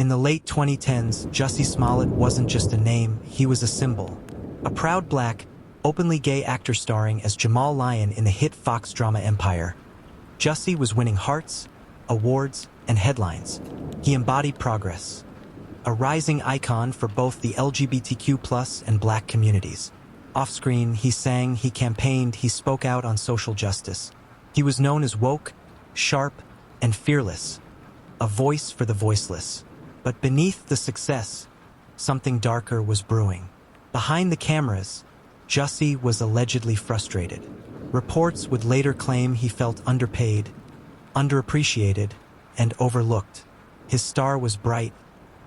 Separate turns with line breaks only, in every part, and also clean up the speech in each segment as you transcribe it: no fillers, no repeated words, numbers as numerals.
In the late 2010s, Jussie Smollett wasn't just a name, he was a symbol. A proud black, openly gay actor starring as Jamal Lyon in the hit Fox drama Empire. Jussie was winning hearts, awards, and headlines. He embodied progress. A rising icon for both the LGBTQ+ and black communities. Off-screen, he sang, he campaigned, he spoke out on social justice. He was known as woke, sharp, and fearless. A voice for the voiceless. But beneath the success, something darker was brewing. Behind the cameras, Jussie was allegedly frustrated. Reports would later claim he felt underpaid, underappreciated, and overlooked. His star was bright,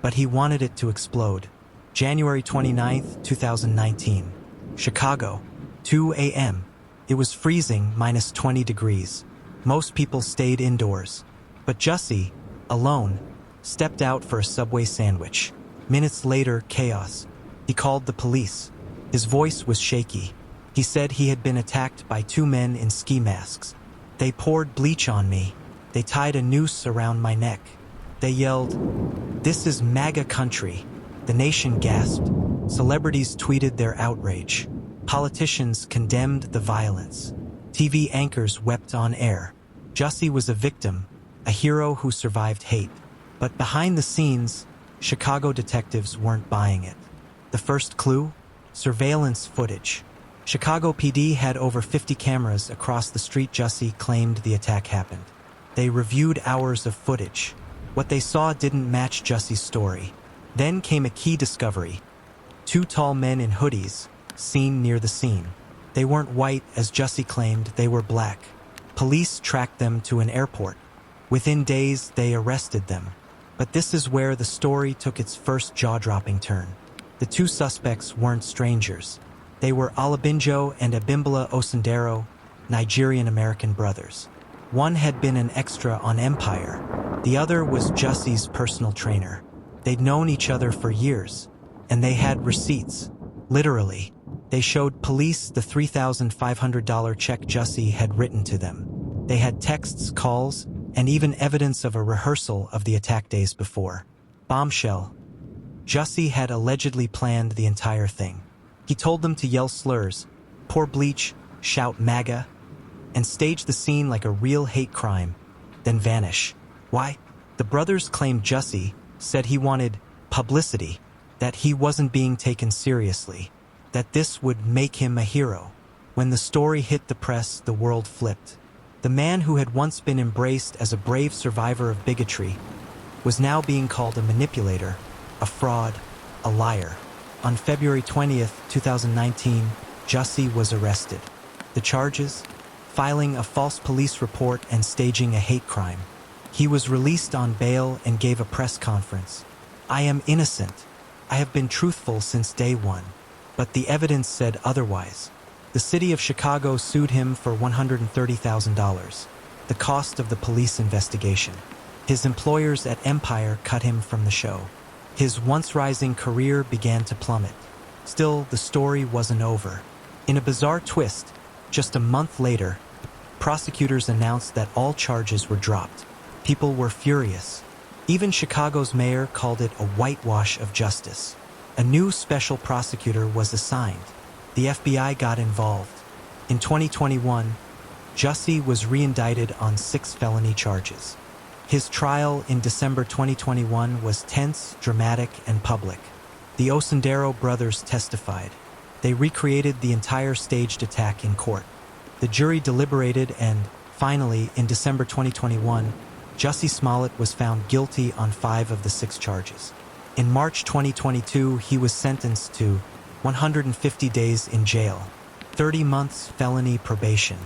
but he wanted it to explode. January 29, 2019. Chicago, 2 a.m. It was freezing, minus 20 degrees. Most people stayed indoors. But Jussie, alone, stepped out for a Subway sandwich. Minutes later, chaos. He called the police. His voice was shaky. He said he had been attacked by two men in ski masks. They poured bleach on me. They tied a noose around my neck. They yelled, "This is MAGA country." The nation gasped. Celebrities tweeted their outrage. Politicians condemned the violence. TV anchors wept on air. Jussie was a victim, a hero who survived hate. But behind the scenes, Chicago detectives weren't buying it. The first clue? Surveillance footage. Chicago PD had over 50 cameras across the street Jussie claimed the attack happened. They reviewed hours of footage. What they saw didn't match Jussie's story. Then came a key discovery. Two tall men in hoodies, seen near the scene. They weren't white, as Jussie claimed, they were black. Police tracked them to an airport. Within days, they arrested them. But this is where the story took its first jaw-dropping turn. The two suspects weren't strangers. They were Olabinjo and Abimbola Osundero, Nigerian-American brothers. One had been an extra on Empire. The other was Jussie's personal trainer. They'd known each other for years, and they had receipts. Literally, they showed police the $3,500 check Jussie had written to them. They had texts, calls, and even evidence of a rehearsal of the attack days before. Bombshell. Jussie had allegedly planned the entire thing. He told them to yell slurs, pour bleach, shout MAGA, and stage the scene like a real hate crime, then vanish. Why? The brothers claimed Jussie said he wanted publicity, that he wasn't being taken seriously, that this would make him a hero. When the story hit the press, the world flipped. The man who had once been embraced as a brave survivor of bigotry was now being called a manipulator, a fraud, a liar. On February 20th, 2019, Jussie was arrested. The charges? Filing a false police report and staging a hate crime. He was released on bail and gave a press conference. "I am innocent. I have been truthful since day one." But the evidence said otherwise. The city of Chicago sued him for $130,000, the cost of the police investigation. His employers at Empire cut him from the show. His once-rising career began to plummet. Still, the story wasn't over. In a bizarre twist, just a month later, prosecutors announced that all charges were dropped. People were furious. Even Chicago's mayor called it a whitewash of justice. A new special prosecutor was assigned. The FBI got involved. In 2021, Jussie was reindicted on 6 felony charges. His trial in December 2021 was tense, dramatic, and public. The Osundero brothers testified. They recreated the entire staged attack in court. The jury deliberated and, finally, in December 2021, Jussie Smollett was found guilty on 5 of the 6 charges. In March 2022, he was sentenced to 150 days in jail, 30 months felony probation,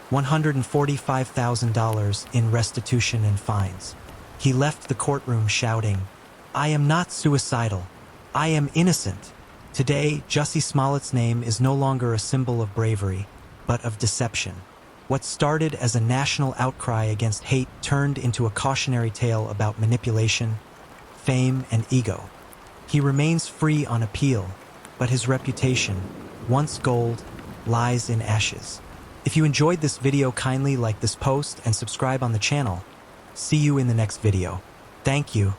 $145,000 in restitution and fines. He left the courtroom shouting, "I am not suicidal. I am innocent." Today, Jussie Smollett's name is no longer a symbol of bravery, but of deception. What started as a national outcry against hate turned into a cautionary tale about manipulation, fame, and ego. He remains free on appeal, but his reputation, once gold, lies in ashes. If you enjoyed this video, kindly like this post and subscribe on the channel. See you in the next video. Thank you.